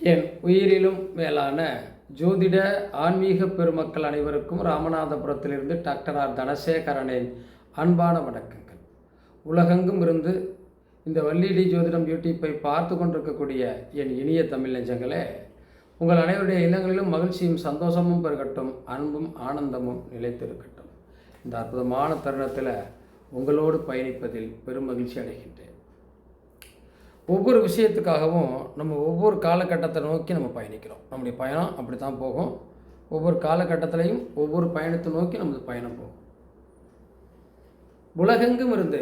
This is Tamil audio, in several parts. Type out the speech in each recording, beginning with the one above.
என் உயிரிலும் மேலான ஜோதிட ஆன்மீக பெருமக்கள் அனைவருக்கும் ராமநாதபுரத்திலிருந்து டாக்டர் ஆர் தனசேகரனின் அன்பான வணக்கங்கள். உலகெங்கும் இருந்து இந்த வள்ளிடி ஜோதிடம் யூடியூப்பை பார்த்து கொண்டிருக்கக்கூடிய என் இனிய தமிழ் நெஞ்சங்களே, உங்கள் அனைவருடைய இல்லங்களிலும் மகிழ்ச்சியும் சந்தோஷமும் பெருகட்டும், அன்பும் ஆனந்தமும் நிலைத்திருக்கட்டும். இந்த அற்புதமான தருணத்தில் உங்களோடு பயணிப்பதில் பெரும் மகிழ்ச்சி அடைகின்றேன். ஒவ்வொரு விஷயத்துக்காகவும் நம்ம ஒவ்வொரு காலகட்டத்தை நோக்கி நம்ம பயணிக்கிறோம். நம்முடைய பயணம் அப்படி தான் போகும். ஒவ்வொரு காலகட்டத்திலையும் ஒவ்வொரு பயணத்தை நோக்கி நமது பயணம் போகும். உலகெங்கும் இருந்து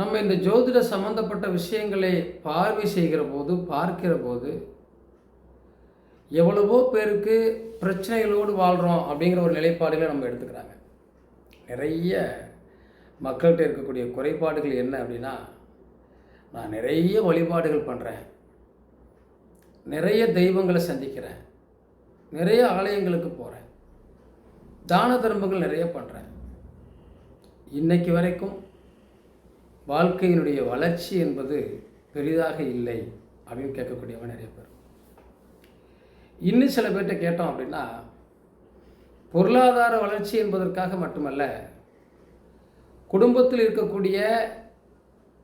நம்ம இந்த ஜோதிட சம்பந்தப்பட்ட விஷயங்களை பார்வை செய்கிற போது பார்க்கிற போது எவ்வளவோ பேருக்கு பிரச்சனைகளோடு வாழ்கிறோம் அப்படிங்கிற ஒரு நிலைப்பாடுகளை நம்ம எடுத்துக்கிறாங்க. நிறைய மக்கள்கிட்ட இருக்கக்கூடிய குறைபாடுகள் என்ன அப்படின்னா, நான் நிறைய வழிபாடுகள் பண்ணுறேன், நிறைய தெய்வங்களை சந்திக்கிறேன், நிறைய ஆலயங்களுக்கு போகிறேன், தான தர்மங்கள் நிறைய பண்ணுறேன், இன்னைக்கு வரைக்கும் வாழ்க்கையினுடைய வளர்ச்சி என்பது பெரிதாக இல்லை அப்படின்னு கேட்கக்கூடியவங்க நிறைய பேர். இன்னும் சில பேர்கிட்ட கேட்டோம் அப்படின்னா, பொருளாதார வளர்ச்சி என்பதற்காக மட்டுமல்ல, குடும்பத்தில் இருக்கக்கூடிய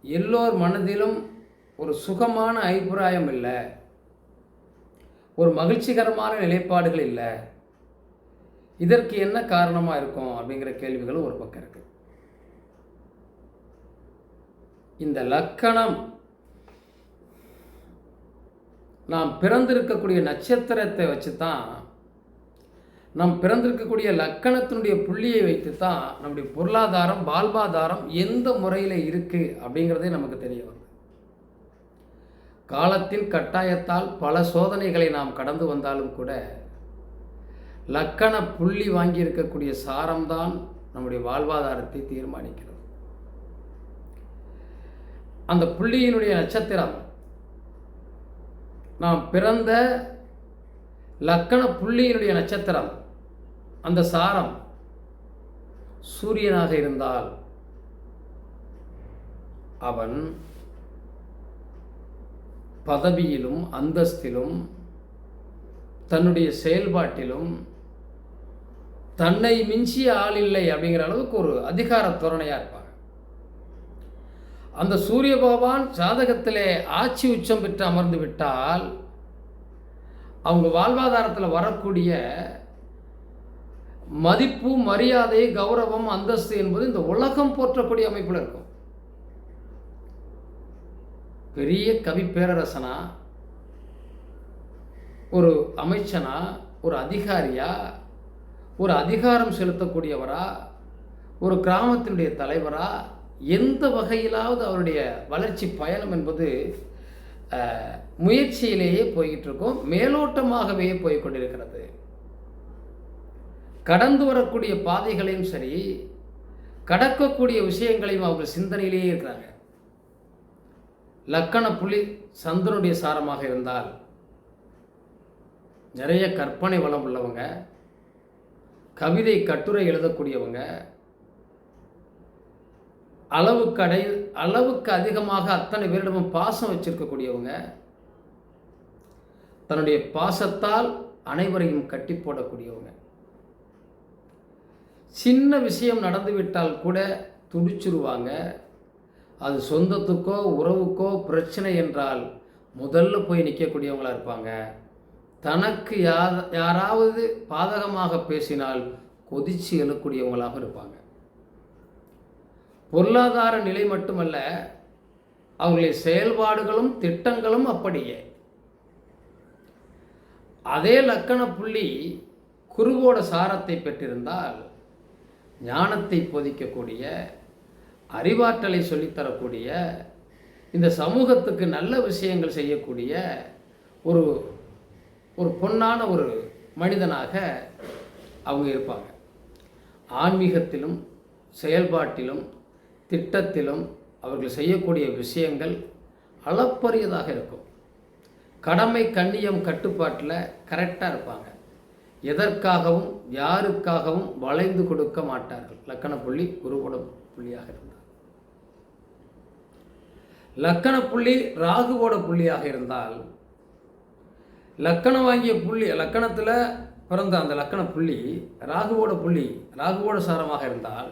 எல்லோர் மனதிலும் ஒரு சுகமான அபிப்பிராயம் இல்லை, ஒரு மகிழ்ச்சிகரமான நிலைப்பாடுகள் இல்லை, இதற்கு என்ன காரணமாக இருக்கும் அப்படிங்கிற கேள்விகளும் ஒரு பக்கம் இருக்குது. இந்த லக்கணம், நாம் பிறந்திருக்கக்கூடிய நட்சத்திரத்தை வச்சு தான், நம் பிறந்திருக்கக்கூடிய லக்கணத்தினுடைய புள்ளியை வைத்து தான் நம்முடைய பொருளாதாரம் வாழ்வாதாரம் எந்த முறையில் இருக்குது அப்படிங்கிறதே நமக்கு தெரிய வருது. காலத்தின் கட்டாயத்தால் பல சோதனைகளை நாம் கடந்து வந்தாலும் கூட லக்கண புள்ளி வாங்கி இருக்கக்கூடிய சாரம்தான் நம்முடைய வாழ்வாதாரத்தை தீர்மானிக்கிறது. அந்த புள்ளியினுடைய நட்சத்திரம், நாம் பிறந்த லக்கண புள்ளியினுடைய நட்சத்திரம், அந்த சாரம் சூரியனாக இருந்தால் அவன் பதவியிலும் அந்தஸ்திலும் தன்னுடைய செயல்பாட்டிலும் தன்னை மிஞ்சிய ஆள் இல்லை அப்படிங்கிற அளவுக்கு ஒரு அதிகார தோரணையாக இருப்பாங்க. அந்த சூரிய பகவான் ஜாதகத்திலே ஆட்சி உச்சம் பெற்று அமர்ந்து விட்டால் அவங்க வாழ்வாதாரத்தில் வரக்கூடிய மதிப்பு, மரியாதை, கௌரவம், அந்தஸ்து என்பது இந்த உலகம் போற்றக்கூடிய அமைப்பில் இருக்கும். பெரிய கவி பேரரசனா, ஒரு அமைச்சனா, ஒரு அதிகாரியா, ஒரு அதிகாரம் செலுத்தக்கூடியவரா, ஒரு கிராமத்தினுடைய தலைவரா, எந்த வகையிலாவது அவருடைய வளர்ச்சி பயணம் என்பது முயற்சியிலேயே போய்கிட்டு இருக்கும், மேலோட்டமாகவே போய்கொண்டிருக்கிறது. கடந்து வரக்கூடிய பாதைகளையும் சரி, கடக்கக்கூடிய விஷயங்களையும் அவர்கள் சிந்தனையிலேயே இருக்கிறாங்க. லக்கண புள்ளி சந்திரனுடைய சாரமாக இருந்தால் நிறைய கற்பனை வளம் உள்ளவங்க, கவிதை கட்டுரை எழுதக்கூடியவங்க, அளவுக்கு அதிகமாக அத்தனை பேரிடமும் பாசம் வச்சிருக்கக்கூடியவங்க, தன்னுடைய பாசத்தால் அனைவரையும் கட்டி போடக்கூடியவங்க, சின்ன விஷயம் நடந்துவிட்டால் கூட துடிச்சிருவாங்க. அது சொந்தத்துக்கோ உறவுக்கோ பிரச்சனை என்றால் முதல்ல போய் நிற்கக்கூடியவங்களாக இருப்பாங்க. தனக்கு யாராவது பாதகமாக பேசினால் கொதிச்சு எழக்கூடியவங்களாக இருப்பாங்க. பொருளாதார நிலை மட்டுமல்ல, அவர்களுடைய செயல்பாடுகளும் திட்டங்களும் அப்படியே. அதே லக்கண புள்ளி குருவோட சாரத்தை பெற்றிருந்தால் ஞானத்தை போதிக்கக்கூடிய, அறிவாற்றலை சொல்லித்தரக்கூடிய, இந்த சமூகத்துக்கு நல்ல விஷயங்கள் செய்யக்கூடிய ஒரு ஒரு பொன்னான ஒரு மனிதனாக அவங்க இருப்பாங்க. ஆன்மீகத்திலும் செயல்பாட்டிலும் திட்டத்திலும் அவர்கள் செய்யக்கூடிய விஷயங்கள் அளப்பரியதாக இருக்கும். கடமை, கண்ணியம், கட்டுப்பாட்டில் கரெக்டாக இருப்பாங்க. எதற்காகவும் யாருக்காகவும் வளைந்து கொடுக்க மாட்டார்கள். லக்கண புள்ளி குருவோட புள்ளியாக இருந்தார். லக்கண புள்ளி ராகுவோட புள்ளியாக இருந்தால், லக்கணம் வாங்கிய புள்ளி லக்கணத்தில் பிறந்த அந்த லக்கண புள்ளி ராகுவோட புள்ளி ராகுவோட சாரமாக இருந்தால்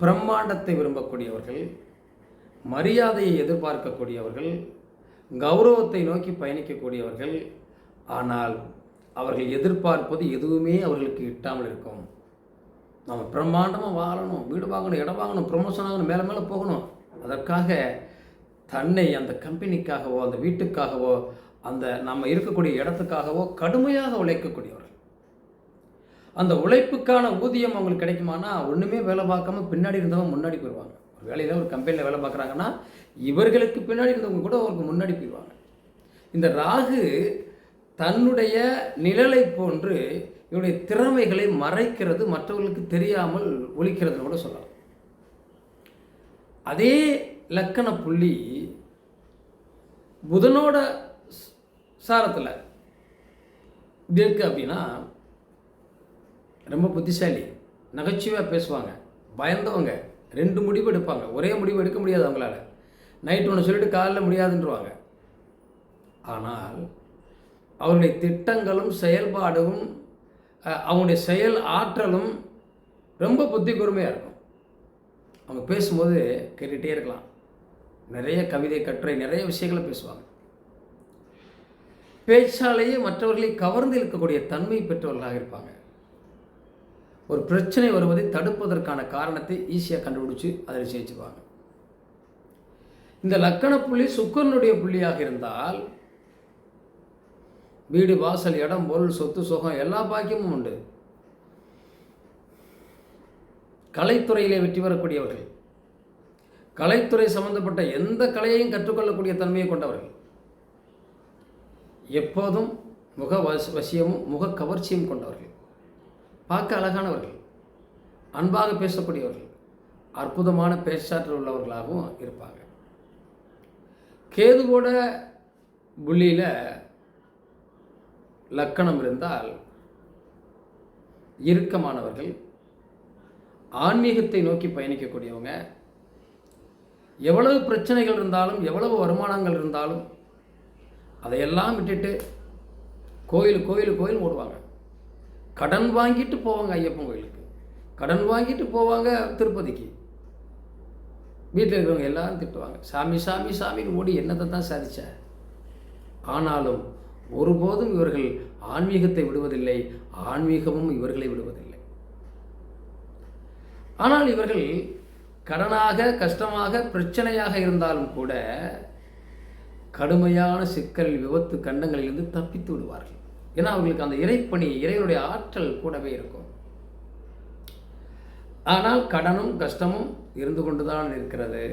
பிரம்மாண்டத்தை விரும்பக்கூடியவர்கள், மரியாதையை எதிர்பார்க்கக்கூடியவர்கள், கௌரவத்தை நோக்கி பயணிக்கக்கூடியவர்கள். ஆனால் அவர்கள் எதிர்பார்ப்பது எதுவுமே அவர்களுக்கு இட்டாமல் இருக்கும். நம்ம பிரம்மாண்டமாக வாழணும், வீடு வாங்கணும், இடம் வாங்கணும், ப்ரொமோஷன் ஆகணும், மேலே மேலே போகணும். அதற்காக தன்னை அந்த கம்பெனிக்காகவோ அந்த வீட்டுக்காகவோ அந்த நம்ம இருக்கக்கூடிய இடத்துக்காகவோ கடுமையாக உழைக்கக்கூடியவர்கள். அந்த உழைப்புக்கான ஊதியம் அவங்களுக்கு கிடைக்குமானா, ஒன்றுமே வேலை பார்க்காம பின்னாடி இருந்தவங்க முன்னாடி போயிடுவாங்க. ஒரு வேலையில் ஒரு கம்பெனியில் வேலை பார்க்குறாங்கன்னா இவர்களுக்கு பின்னாடி இருந்தவங்க கூட அவருக்கு முன்னாடி போயிடுவாங்க. இந்த ராகு தன்னுடைய நிழலை போன்று இவருடைய திறமைகளை மறைக்கிறது, மற்றவர்களுக்கு தெரியாமல் ஒழிக்கிறதுன்னு கூட சொல்லலாம். அதே லக்கண புள்ளி புதனோட சாரத்தில் இப்படி இருக்கு அப்படின்னா ரொம்ப புத்திசாலி, நகைச்சுவையாக பேசுவாங்க, பயந்தவங்க, 2 முடிவு எடுப்பாங்க. ஒரே முடிவு எடுக்க முடியாது அவங்களால. நைட்டு ஒன்று சொல்லிட்டு காலையில் முடியாதுன்றவாங்க. ஆனால் அவருடைய திட்டங்களும் செயல்பாடும் அவங்களுடைய செயல் ஆற்றலும் ரொம்ப புத்தி கூர்மையாக இருக்கும். அவங்க பேசும்போது கேட்டுகிட்டே இருக்கலாம். நிறைய கவிதை, கட்டுரை, நிறைய விஷயங்களை பேசுவாங்க. பேச்சாலேயே மற்றவர்களை கவர்ந்து இழுக்கக்கூடிய தன்மை பெற்றவர்களாக இருப்பாங்க. ஒரு பிரச்சனை வருவதை தடுப்பதற்கான காரணத்தை ஈஸியாக கண்டுபிடிச்சு அதில் ஜெயிச்சுப்பாங்க. இந்த லக்கண புள்ளி சுக்கிரனுடைய புள்ளியாக இருந்தால் வீடு, வாசல், இடம், பொருள், சொத்து, சுகம் எல்லா பாக்கியமும் உண்டு. கலைத்துறையிலே வெற்றி பெறக்கூடியவர்கள், கலைத்துறை சம்பந்தப்பட்ட எந்த கலையையும் கற்றுக்கொள்ளக்கூடிய தன்மையை கொண்டவர்கள், எப்போதும் முக வசியமும் முக கவர்ச்சியும் கொண்டவர்கள், பார்க்க அழகானவர்கள், அன்பாக பேசக்கூடியவர்கள், அற்புதமான பேச்சாற்றல் உள்ளவர்களாகவும் இருப்பாங்க. கேதுவோட புள்ளியில் லக்கணம் இருந்தால் இறுக்கமானவர்கள், ஆன்மீகத்தை நோக்கி பயணிக்கக்கூடியவங்க, எவ்வளவு பிரச்சனைகள் இருந்தாலும் எவ்வளவு வருமானங்கள் இருந்தாலும் அதையெல்லாம் விட்டுட்டு கோயில் ஓடுவாங்க. கடன் வாங்கிட்டு போவாங்க ஐயப்பன் கோயிலுக்கு, கடன் வாங்கிட்டு போவாங்க திருப்பதிக்கு. வீட்டில் இருக்கிறவங்க எல்லாரும் திட்டுவாங்க, சாமி சாமி சாமின்னு ஓடி என்னத்தை தான் சாதிச்ச. ஆனாலும் ஒருபோதும் இவர்கள் ஆன்மீகத்தை விடுவதில்லை, ஆன்மீகமும் இவர்களை விடுவதில்லை. ஆனால் இவர்கள் கடனாக, கஷ்டமாக, பிரச்சனையாக இருந்தாலும் கூட கடுமையான சிக்கல், விபத்து, கண்டங்களிலிருந்து தப்பித்து விடுவார்கள். ஏன்னா அவர்களுக்கு அந்த இறைப்பணி, இறைவனுடைய ஆற்றல் கூடவே இருக்கும். ஆனால் கடனும் கஷ்டமும் இருந்து கொண்டுதான் இருக்கிறது.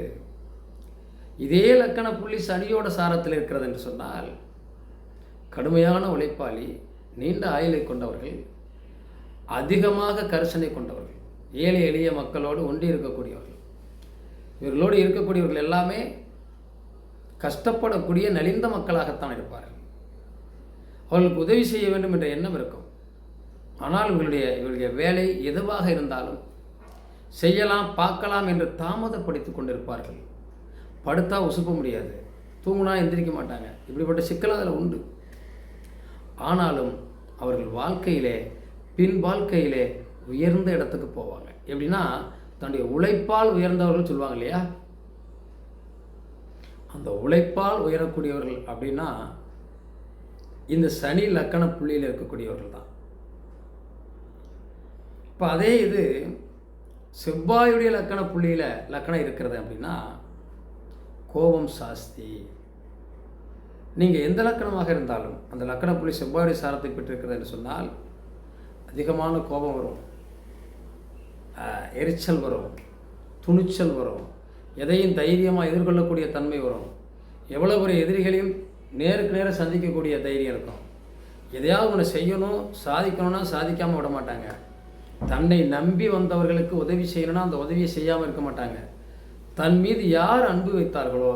இதே லக்கண புள்ளி சனியோட சாரத்தில் இருக்கிறது என்று சொன்னால் கடுமையான உழைப்பாளி, நீண்ட ஆயுளை கொண்டவர்கள், அதிகமாக கரிசனை கொண்டவர்கள், ஏழை எளிய மக்களோடு ஒன்றி இருக்கக்கூடியவர்கள். இவர்களோடு இருக்கக்கூடியவர்கள் எல்லாமே கஷ்டப்படக்கூடிய நலிந்த மக்களாகத்தான் இருப்பார்கள். அவர்களுக்கு உதவி செய்ய வேண்டும் என்ற எண்ணம் இருக்கும். ஆனால் இவர்களுடைய வேலை எதுவாக இருந்தாலும் செய்யலாம், பார்க்கலாம் என்று தாமதப்படுத்திக் கொண்டிருப்பார்கள். படுத்தா உசுப்ப முடியாது, தூங்குனா எந்திரிக்க மாட்டாங்க. இப்படிப்பட்ட சிக்கல் அதில் உண்டு. ஆனாலும் அவர்கள் பின் வாழ்க்கையிலே உயர்ந்த இடத்துக்கு போவாங்க. எப்படின்னா தன்னுடைய உழைப்பால் உயர்ந்தவர்கள் சொல்லுவாங்க இல்லையா, அந்த உழைப்பால் உயரக்கூடியவர்கள் அப்படின்னா இந்த சனி லக்கண புள்ளியில் இருக்கக்கூடியவர்கள் தான். இப்போ அதே இது செவ்வாயுடைய லக்கண புள்ளியில் லக்கணம் இருக்கிறது அப்படின்னா கோபம் சாஸ்தி. நீங்கள் எந்த லக்கணமாக இருந்தாலும் அந்த லக்கண புள்ளி செவ்வாயுடைய சாரத்தை பெற்றிருக்கிறது என்று சொன்னால் அதிகமான கோபம் வரும், எரிச்சல் வரும், துணிச்சல் வரும், எதையும் தைரியமாக எதிர்கொள்ளக்கூடிய தன்மை வரும். எவ்வளோ ஒரு எதிரிகளையும் நேருக்கு நேரம் சந்திக்கக்கூடிய தைரியம் இருக்கும். எதையாவது ஒன்று செய்யணும், சாதிக்கணும்னா சாதிக்காமல் விட மாட்டாங்க. தன்னை நம்பி வந்தவர்களுக்கு உதவி செய்யணும்னா அந்த உதவியை செய்யாமல் இருக்க மாட்டாங்க. தன் மீது யார் அன்பு வைத்தார்களோ,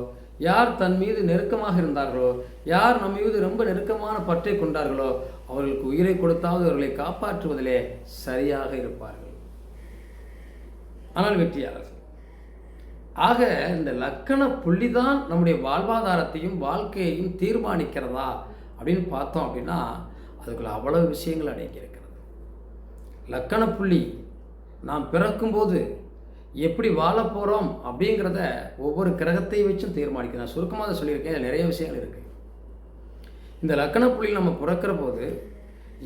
யார் தன் மீது நெருக்கமாக இருந்தார்களோ, யார் நம்ம மீது ரொம்ப நெருக்கமான பற்றை கொண்டார்களோ அவர்களுக்கு உயிரை கொடுத்தாவது அவர்களை காப்பாற்றுவதிலே சரியாக இருப்பார்கள். ஆனால் வெற்றியாளர்கள் ஆக இந்த லக்கண புள்ளி தான் நம்முடைய வாழ்வாதாரத்தையும் வாழ்க்கையையும் தீர்மானிக்கிறதா அப்படின்னு பார்த்தோம் அப்படின்னா அதுக்குள்ள அவ்வளோ விஷயங்கள் அடங்கியிருக்கிறது. லக்கண புள்ளி நாம் பிறக்கும்போது எப்படி வாழ போகிறோம் அப்படிங்கிறத ஒவ்வொரு கிரகத்தை வச்சும் தீர்மானிக்கிறேன். நான் சுருக்கமாக அதை சொல்லியிருக்கேன். அதில் நிறைய விஷயங்கள் இருக்குது. இந்த லக்கண புள்ளி நம்ம பிறக்கிற போது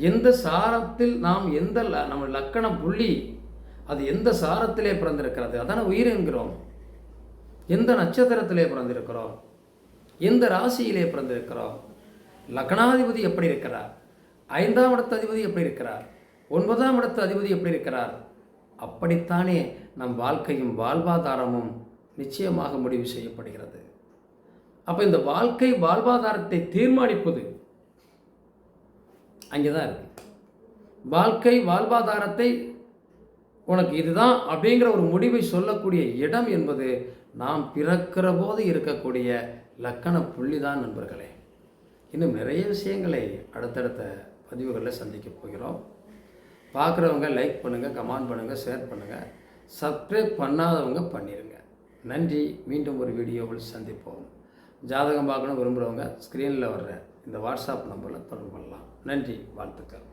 எந்த சாரத்தில் நாம் நம்ம லக்கண புள்ளி அது எந்த சாரத்திலே பிறந்திருக்கிறது, அதான உயிர் என்கிறோம். எந்த நட்சத்திரத்திலே பிறந்திருக்கிறோம், எந்த ராசியிலே பிறந்திருக்கிறோம், லக்னாதிபதி எப்படி இருக்கிறார், 5ஆம் இடத்து அதிபதி எப்படி இருக்கிறார், 9ஆம் இடத்து அதிபதி எப்படி இருக்கிறார், அப்படித்தானே நம் வாழ்க்கையும் வாழ்வாதாரமும் நிச்சயமாக முடிவு செய்யப்படுகிறது. அப்போ இந்த வாழ்க்கை வாழ்வாதாரத்தை தீர்மானிப்பது அங்கே தான் இருக்கு. வாழ்க்கை வாழ்வாதாரத்தை உனக்கு இதுதான் அப்படிங்கிற ஒரு முடிவை சொல்லக்கூடிய இடம் என்பது நாம் பிறக்கிற போது இருக்கக்கூடிய லக்கண புள்ளி தான் நண்பர்களே. இன்னும் நிறைய விஷயங்களை அடுத்தடுத்த பதிவுகளில் சந்திக்க போகிறோம். பார்க்குறவங்க லைக் பண்ணுங்கள், கமெண்ட் பண்ணுங்கள், ஷேர் பண்ணுங்கள். சப்ஸ்கிரைப் பண்ணாதவங்க பண்ணிடுங்க. நன்றி. மீண்டும் ஒரு வீடியோவில் சந்திப்போம். ஜாதகம் பார்க்கணும் விரும்புகிறவங்க ஸ்க்ரீனில் வர்ற இந்த வாட்ஸ்அப் நம்பரில் தொடர்பு பண்ணலாம். நன்றி, வாழ்த்துக்கள்.